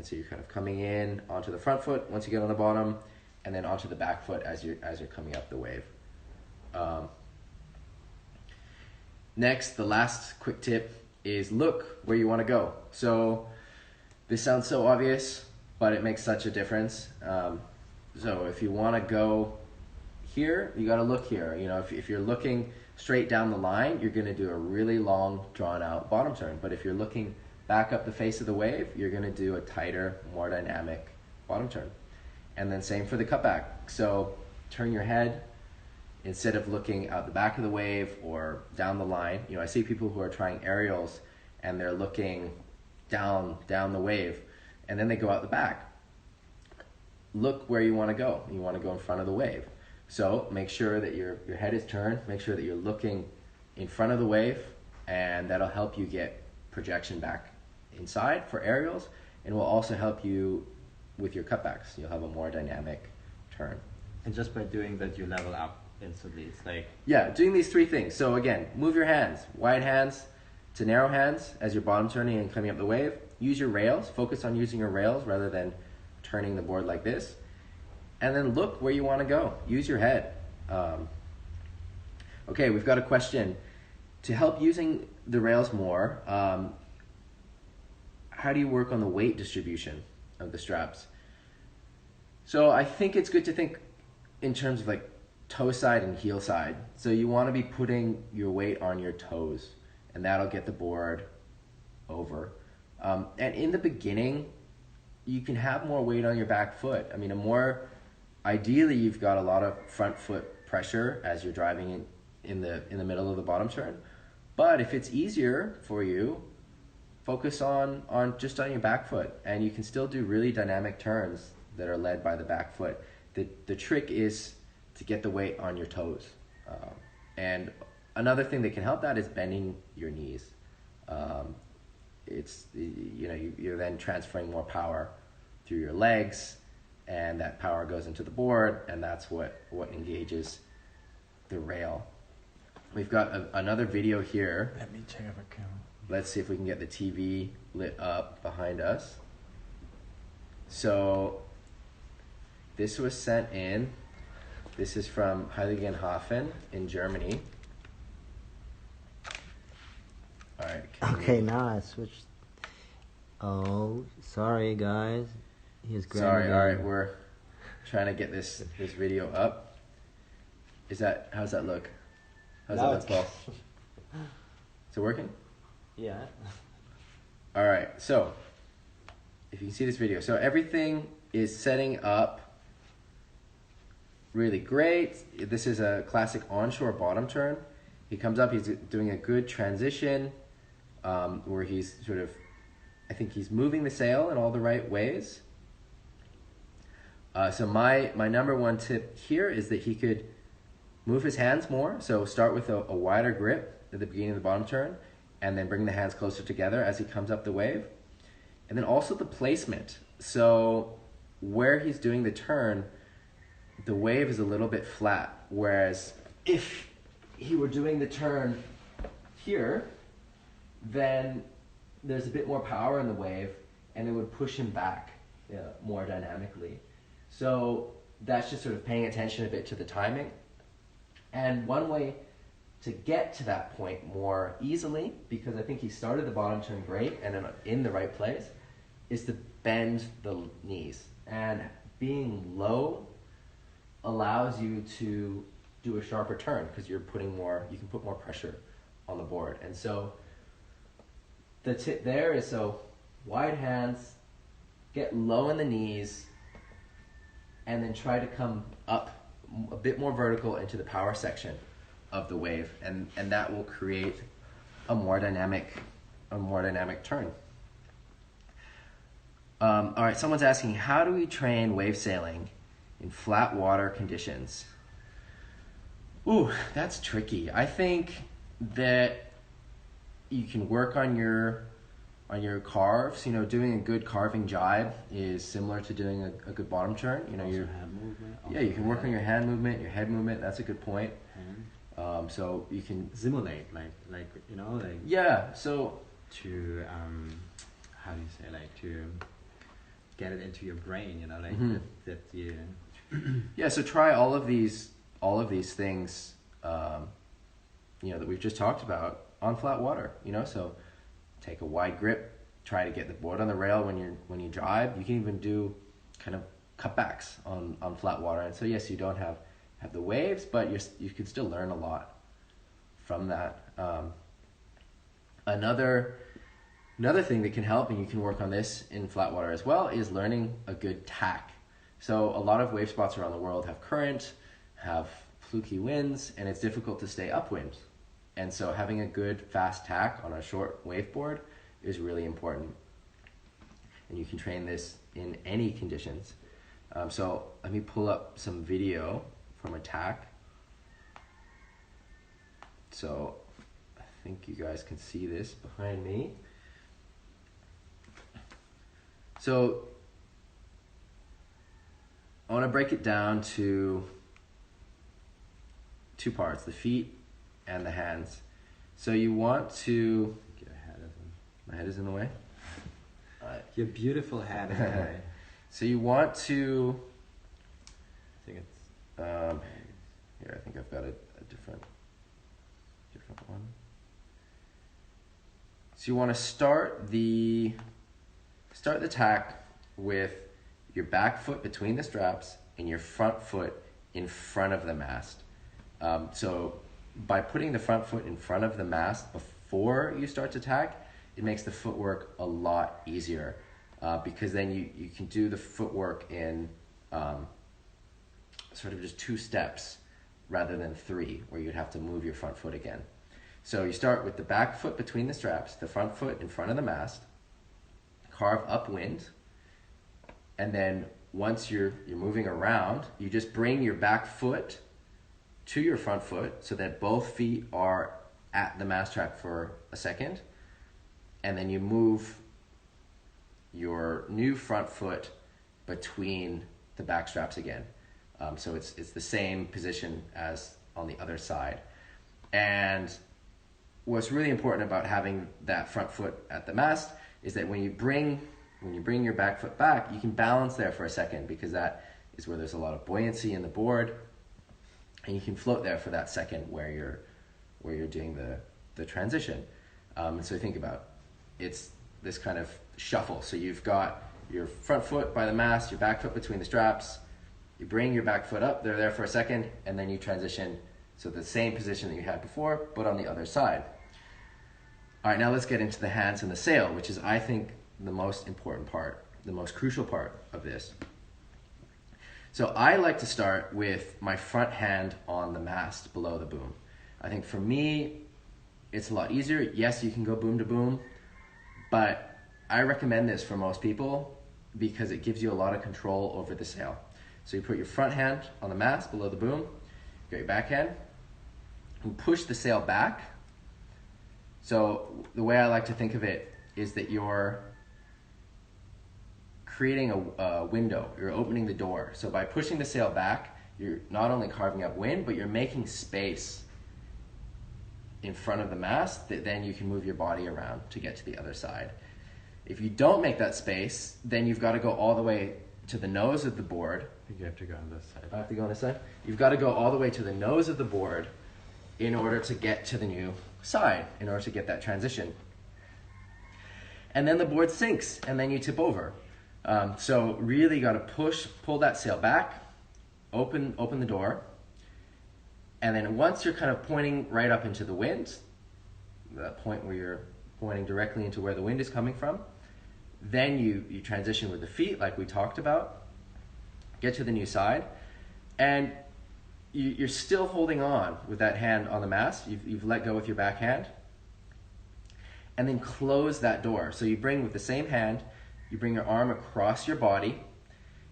so you're kind of coming in onto the front foot once you get on the bottom, and then onto the back foot as you're coming up the wave. Next, the last quick tip is look where you want to go. So this sounds so obvious, but it makes such a difference. So if you want to go here, you got to look here. You know, if you're looking straight down the line, you're going to do a really long, drawn-out bottom turn. But if you're looking back up the face of the wave, you're going to do a tighter, more dynamic bottom turn. And then same for the cutback. So turn your head instead of looking out the back of the wave or down the line. You know, I see people who are trying aerials and they're looking down the wave, and then they go out the back. Look where you want to go. You want to go in front of the wave. So make sure that your head is turned. Make sure that you're looking in front of the wave, and that'll help you get projection back inside for aerials, and will also help you with your cutbacks. You'll have a more dynamic turn. And just by doing that, you level up instantly. It's like... Yeah, doing these three things. So again, move your hands. Wide hands to narrow hands as you're bottom turning and coming up the wave. Use your rails. Focus on using your rails rather than turning the board like this. And then look where you want to go. Use your head. Okay, we've got a question. To help using the rails more, how do you work on the weight distribution of the straps? So I think it's good to think in terms of like toe side and heel side. So you want to be putting your weight on your toes, and that'll get the board over. And in the beginning, you can have more weight on your back foot. I mean, ideally you've got a lot of front foot pressure as you're driving in the middle of the bottom turn. But if it's easier for you, focus on just on your back foot, and you can still do really dynamic turns that are led by the back foot. The trick is to get the weight on your toes. And another thing that can help that is bending your knees. It's, you're then transferring more power through your legs, and that power goes into the board, and that's what engages the rail. We've got another video here. Let me check if I can. Let's see if we can get the TV lit up behind us. So this was sent in. This is from Heiligenhafen in Germany. All right. Okay, now I switched. Oh, sorry guys. He's Sorry. All right, we're trying to get this video up. How's that look? How's that look, Paul? Is it working? Yeah. All right. So if you can see this video, so everything is setting up really great. This is a classic onshore bottom turn. He comes up, he's doing a good transition where he's sort of, I think he's moving the sail in all the right ways. So my number one tip here is that he could move his hands more. So start with a wider grip at the beginning of the bottom turn, and then bring the hands closer together as he comes up the wave. And then also the placement. So where he's doing the turn, the wave is a little bit flat, whereas if he were doing the turn here, then there's a bit more power in the wave, and it would push him back more dynamically. So that's just sort of paying attention a bit to the timing. And one way to get to that point more easily, because I think he started the bottom turn great and in the right place, is to bend the knees. And being low allows you to do a sharper turn because you can put more pressure on the board. And so the tip there is, so wide hands, get low in the knees, and then try to come up a bit more vertical into the power section of the wave, and that will create a more dynamic turn. All right, someone's asking, how do we train wave sailing in flat water conditions? Ooh, that's tricky. I think that you can work on your carves. Doing a good carving jibe is similar to doing a good bottom turn. Your hand movement. Yeah, you can work on your hand movement, your head movement. That's a good point. So you can simulate, yeah. So to how do you say, to get it into your brain, that you. Yeah. So try all of these things, that we've just talked about on flat water. So take a wide grip, try to get the board on the rail when you jibe. You can even do kind of cutbacks on flat water. And so yes, you don't have the waves, but you can still learn a lot from that. Another thing that can help, and you can work on this in flat water as well, is learning a good tack. So a lot of wave spots around the world have current, have fluky winds, and it's difficult to stay upwind. And so having a good fast tack on a short waveboard is really important. And you can train this in any conditions. So let me pull up some video from a tack. So I think you guys can see this behind me. So I want to break it down to two parts, the feet and the hands. So you want to Your head my head is in the way. Your beautiful head is in the way. So you want to I think it's here, I think I've got a different one. So you want to start the tack with your back foot between the straps and your front foot in front of the mast. So by putting the front foot in front of the mast before you start to tack, it makes the footwork a lot easier, because then you can do the footwork in sort of just 2 steps rather than 3, where you'd have to move your front foot again. So you start with the back foot between the straps, the front foot in front of the mast, carve upwind, and then once you're moving around, you just bring your back foot to your front foot so that both feet are at the mast track for a second, and then you move your new front foot between the back straps again. So it's the same position as on the other side. And what's really important about having that front foot at the mast is that when you bring your back foot back, you can balance there for a second, because that is where there's a lot of buoyancy in the board, and you can float there for that second where you're doing the transition. And so think about it's this kind of shuffle. So you've got your front foot by the mast, your back foot between the straps. You bring your back foot up, they're there for a second, and then you transition. So the same position that you had before, but on the other side. All right, now let's get into the hands and the sail, which is, I think, the most important part, the most crucial part of this. So I like to start with my front hand on the mast below the boom. I think for me, it's a lot easier. Yes, you can go boom to boom, but I recommend this for most people because it gives you a lot of control over the sail. So you put your front hand on the mast below the boom, you got your back hand, and push the sail back. So the way I like to think of it is that you're creating a window, you're opening the door. So by pushing the sail back, you're not only carving up wind, but you're making space in front of the mast that then you can move your body around to get to the other side. If you don't make that space, then you've got to go all the way to the nose of the board. I think you have to go on this side. I have to go on this side? You've got to go all the way to the nose of the board in order to get to the new side, in order to get that transition. And then the board sinks, and then you tip over. So really got to pull that sail back, open the door, and then once you're kind of pointing right up into the wind, that point where you're pointing directly into where the wind is coming from, then you transition with the feet like we talked about, get to the new side, and you're still holding on with that hand on the mast. You've let go with your back hand, and then close that door. So you bring with the same hand, you bring your arm across your body,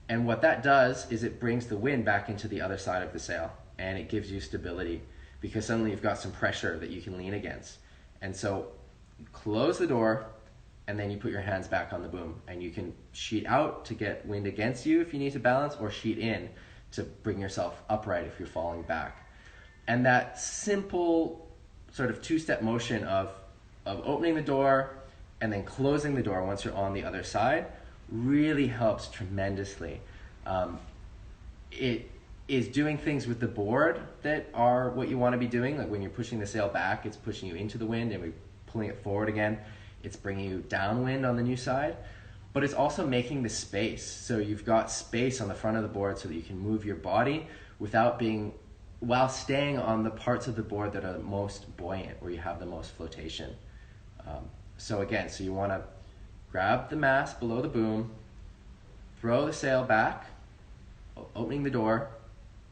and what that does is it brings the wind back into the other side of the sail, and it gives you stability because suddenly you've got some pressure that you can lean against. And so close the door, and then you put your hands back on the boom, and you can sheet out to get wind against you if you need to balance, or sheet in to bring yourself upright if you're falling back. And that simple sort of two-step motion of opening the door and then closing the door once you're on the other side really helps tremendously. It is doing things with the board that are what you want to be doing. Like when you're pushing the sail back, it's pushing you into the wind, and we're pulling it forward again, it's bringing you downwind on the new side. But it's also making the space. So you've got space on the front of the board so that you can move your body while staying on the parts of the board that are the most buoyant, where you have the most flotation. So you want to grab the mast below the boom, throw the sail back, opening the door.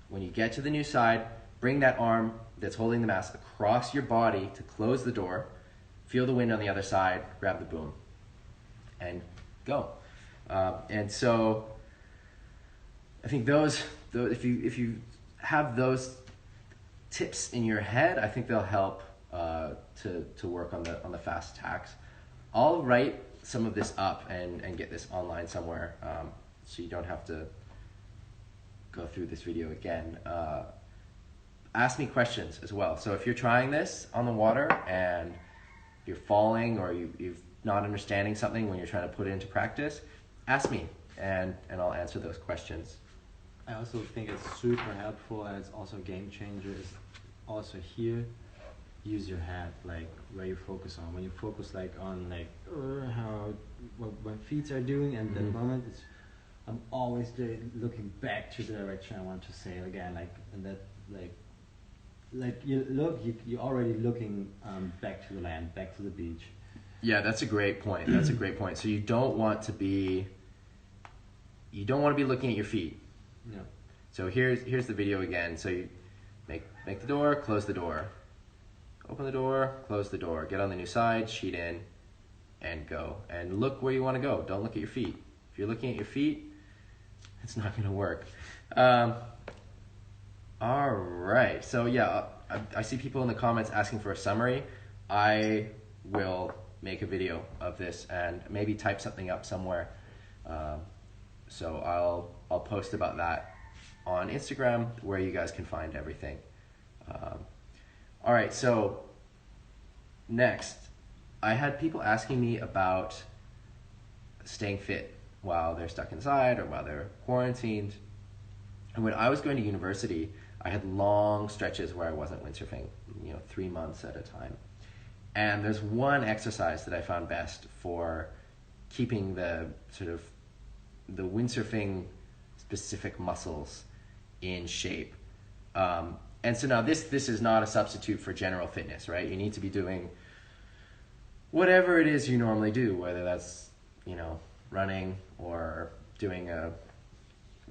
When you get to the new side, bring that arm that's holding the mast across your body to close the door, feel the wind on the other side, grab the boom, and go. And so I think those if you have those tips in your head, I think they'll help to work on the fast tacks. I'll write some of this up and get this online somewhere, so you don't have to go through this video again. Ask me questions as well. So if you're trying this on the water and you're falling, or you're not understanding something when you're trying to put it into practice, ask me and I'll answer those questions. I also think it's super helpful, and it's also a game changer, is also here, use your head, like where you focus on. When you focus like on like what feet are doing, and the moment I'm always looking back to the direction I want to sail again, like, and that like you're already looking back to the land, back to the beach. Yeah, that's a great point. That's a great point. So you don't want to be looking at your feet. No. So here's the video again. So you make the door, close the door, open the door, close the door, get on the new side, sheet in, and go. And look where you want to go. Don't look at your feet. If you're looking at your feet, it's not going to work. All right. So yeah, I see people in the comments asking for a summary. I will make a video of this and maybe type something up somewhere. So I'll post about that on Instagram where you guys can find everything. All right, so next, I had people asking me about staying fit while they're stuck inside or while they're quarantined. And when I was going to university, I had long stretches where I wasn't windsurfing, 3 months at a time. And there's one exercise that I found best for keeping the windsurfing specific muscles in shape. And so now this is not a substitute for general fitness, right? You need to be doing whatever it is you normally do, whether that's, running or doing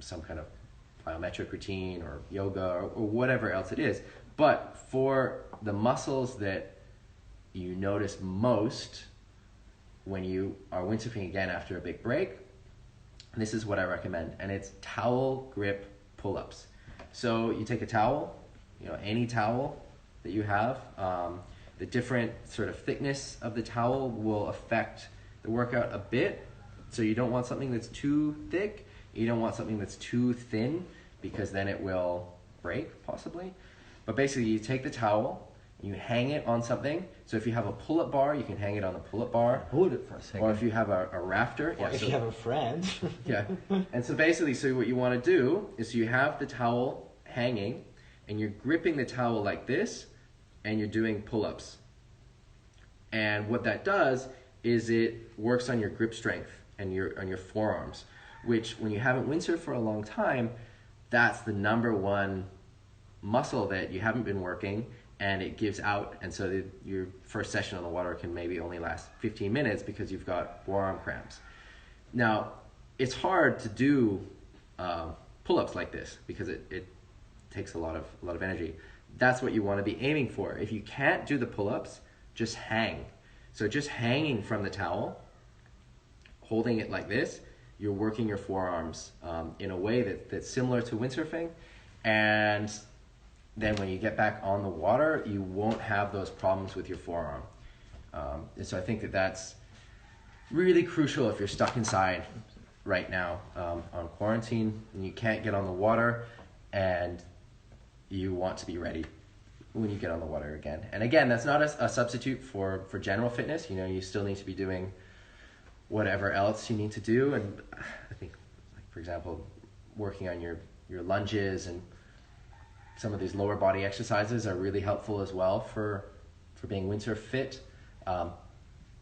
some kind of plyometric routine or yoga or whatever else it is. But for the muscles that you notice most when you are windsurfing again after a big break, this is what I recommend, and it's towel grip pull-ups. So you take a towel, any towel that you have, the different sort of thickness of the towel will affect the workout a bit. So you don't want something that's too thick, you don't want something that's too thin, because then it will break possibly. But basically you take the towel, you hang it on something. So if you have a pull-up bar, you can hang it on the pull-up bar. Hold it for a second. Or if you have a rafter. Or if you have a friend. Yeah. And so basically, what you want to do is you have the towel hanging and you're gripping the towel like this and you're doing pull-ups. And what that does is it works on your grip strength and on your forearms, which when you haven't windsurfed for a long time, that's the number one muscle that you haven't been working, and it gives out, and so your first session on the water can maybe only last 15 minutes because you've got forearm cramps. Now, it's hard to do pull-ups like this because it takes a lot of energy. That's what you want to be aiming for. If you can't do the pull-ups, just hang. So just hanging from the towel, holding it like this, you're working your forearms in a way that's similar to windsurfing, and then when you get back on the water, you won't have those problems with your forearm. And so I think that's really crucial if you're stuck inside right now on quarantine and you can't get on the water and you want to be ready when you get on the water again. And again, that's not a substitute for general fitness. You still need to be doing whatever else you need to do. And I think, for example, working on your lunges and some of these lower body exercises are really helpful as well for being windsurf fit.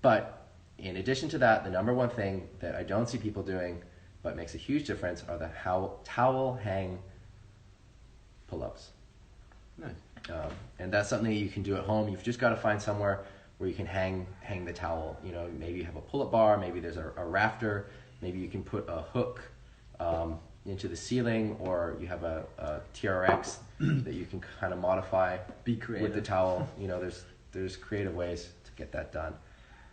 But in addition to that, the number one thing that I don't see people doing but makes a huge difference are the towel hang pull-ups. Nice. And that's something that you can do at home. You've just got to find somewhere where you can hang the towel. Maybe you have a pull-up bar, maybe there's a rafter, maybe you can put a hook into the ceiling, or you have a TRX that you can kind of modify with the towel. There's creative ways to get that done.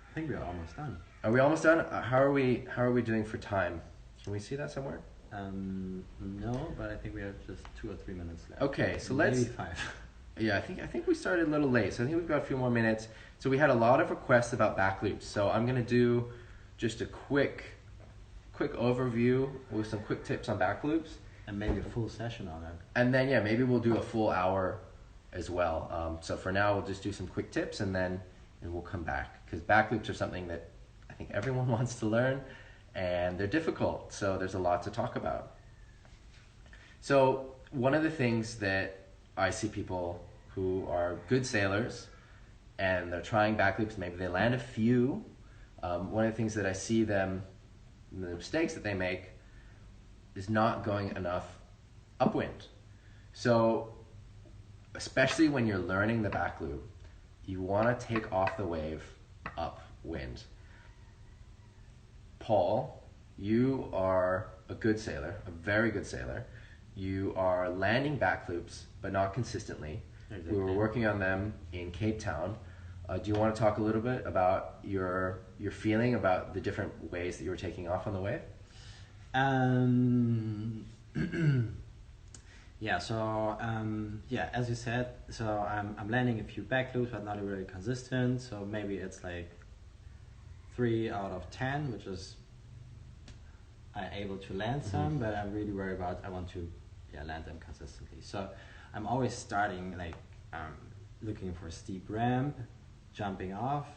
I think we are almost done. Are we almost done? How are we doing for time? Can we see that somewhere? No, but I think we have just 2 or 3 minutes left. Okay, so maybe 5. Yeah, I think we started a little late, so I think we've got a few more minutes. So we had a lot of requests about Backloops, so I'm gonna do just a quick overview with some quick tips on Backloops. And maybe a full session on it. And then, maybe we'll do a full hour as well. So for now, we'll just do some quick tips and we'll come back. Because Backloops are something that I think everyone wants to learn, and they're difficult, so there's a lot to talk about. So one of the things that I see people who are good sailors and they're trying Backloops, maybe they land a few. One of the things that I see the mistakes that they make is not going enough upwind. So especially when you're learning the backloop, you want to take off the wave upwind. Paul, you are a good sailor, a very good sailor. You are landing backloops, but not consistently. Exactly. We were working on them in Cape Town. Do you want to talk a little bit about your feeling about the different ways that you were taking off on the wave? As you said, so I'm landing a few backloops, but not really consistent. So maybe it's like 3 out of 10, which is I'm able to land some, but I'm really worried about I want to land them consistently. So I'm always starting like looking for a steep ramp, jumping off,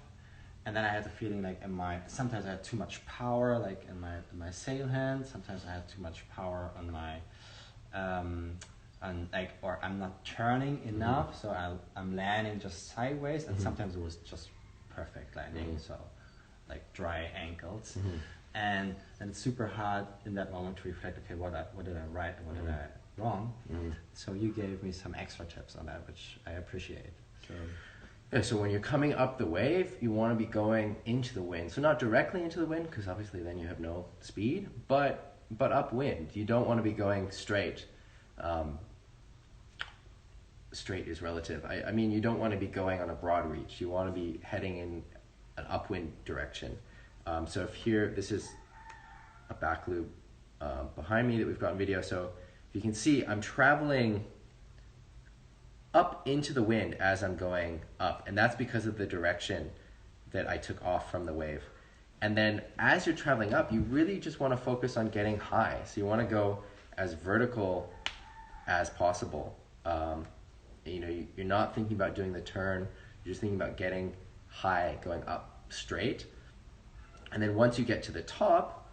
and then I had the feeling like sometimes I had too much power like in my sail hand, sometimes I had too much power on my or I'm not turning enough, so I'm landing just sideways, and sometimes it was just perfect landing, so like dry ankles. And it's super hard in that moment to reflect, okay, what did I right and what did I wrong? So you gave me some extra tips on that, which I appreciate. So when you're coming up the wave, you want to be going into the wind. So not directly into the wind, because obviously then you have no speed, but upwind. You don't want to be going straight. Straight is relative. I mean, you don't want to be going on a broad reach. You want to be heading in an upwind direction. So if here, this is a back loop behind me that we've got in video. So if you can see, I'm traveling up into the wind as I'm going up. And that's because of the direction that I took off from the wave. And then as you're traveling up, you really just want to focus on getting high. So you want to go as vertical as possible. You're not thinking about doing the turn. You're just thinking about getting high, going up straight. And then once you get to the top,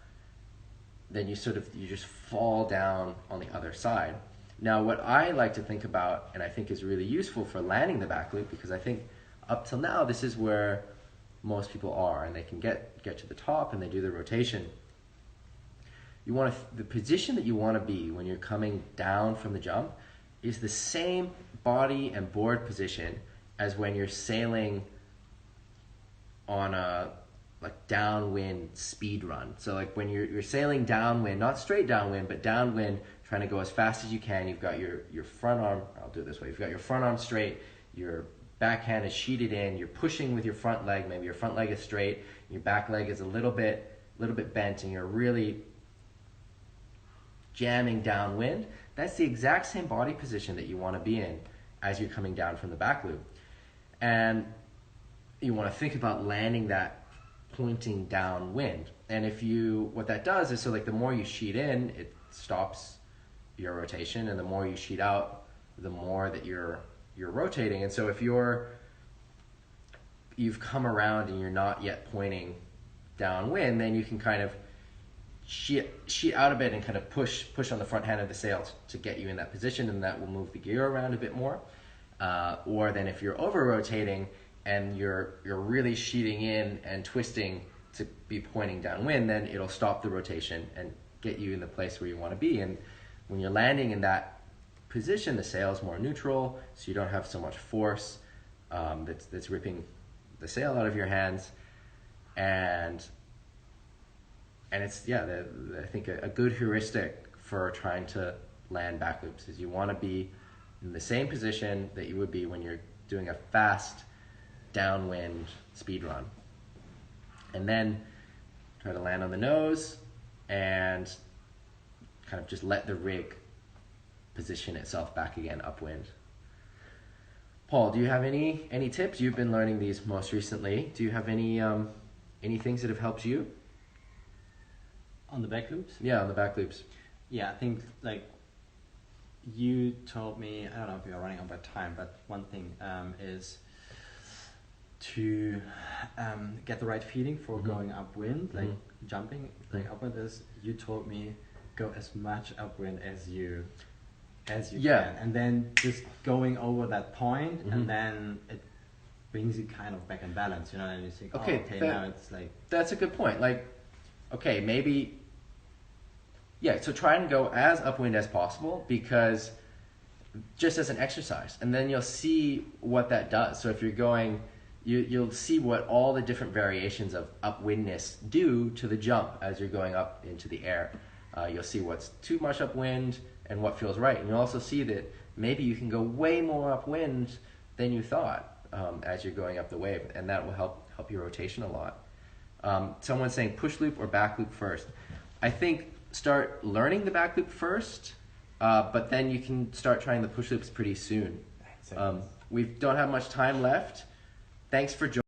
then you just fall down on the other side. Now, what I like to think about, and I think is really useful for landing the back loop, because I think up till now, this is where most people are, and they can get to the top and they do the rotation. The position that you want to be when you're coming down from the jump is the same body and board position as when you're sailing on a downwind speed run. So like when you're sailing downwind, not straight downwind, but downwind, trying to go as fast as you can. You've got your front arm, I'll do it this way, you've got your front arm straight, your backhand is sheeted in, you're pushing with your front leg, maybe your front leg is straight, your back leg is a little bit bent, and you're really jamming downwind. That's the exact same body position that you want to be in as you're coming down from the back loop. And you want to think about landing that pointing downwind. And what that does is, so like the more you sheet in, it stops your rotation, and the more you sheet out, the more that you're rotating. And so if you've come around and you're not yet pointing downwind, then you can kind of sheet out a bit and kind of push on the front hand of the sail to get you in that position, and that will move the gear around a bit more. Or then if you're over rotating and you're really sheeting in and twisting to be pointing downwind, then it'll stop the rotation and get you in the place where you want to be. And when you're landing in that position, the sail's more neutral, so you don't have so much force that's ripping the sail out of your hands. And it's, I think a good heuristic for trying to land back loops is you want to be in the same position that you would be when you're doing a fast downwind speed run. And then try to land on the nose and kind of just let the rig position itself back again upwind. Paul, do you have any tips? You've been learning these most recently. Do you have any things that have helped you? On the back loops? Yeah, on the back loops. Yeah, I think like you told me, I don't know if you're running out by time, but one thing is to get the right feeling for going upwind, like jumping, like upwind is, you told me go as much upwind as you can, and then just going over that point, and then it brings you kind of back in balance, and you think, now it's like, that's a good point. Like, okay, maybe, so try and go as upwind as possible, because just as an exercise, and then you'll see what that does. So if you're going, you'll see what all the different variations of upwindness do to the jump as you're going up into the air. You'll see what's too much upwind and what feels right. And you'll also see that maybe you can go way more upwind than you thought as you're going up the wave, and that will help your rotation a lot. Someone's saying push loop or back loop first. I think start learning the back loop first, but then you can start trying the push loops pretty soon. We don't have much time left. Thanks for joining.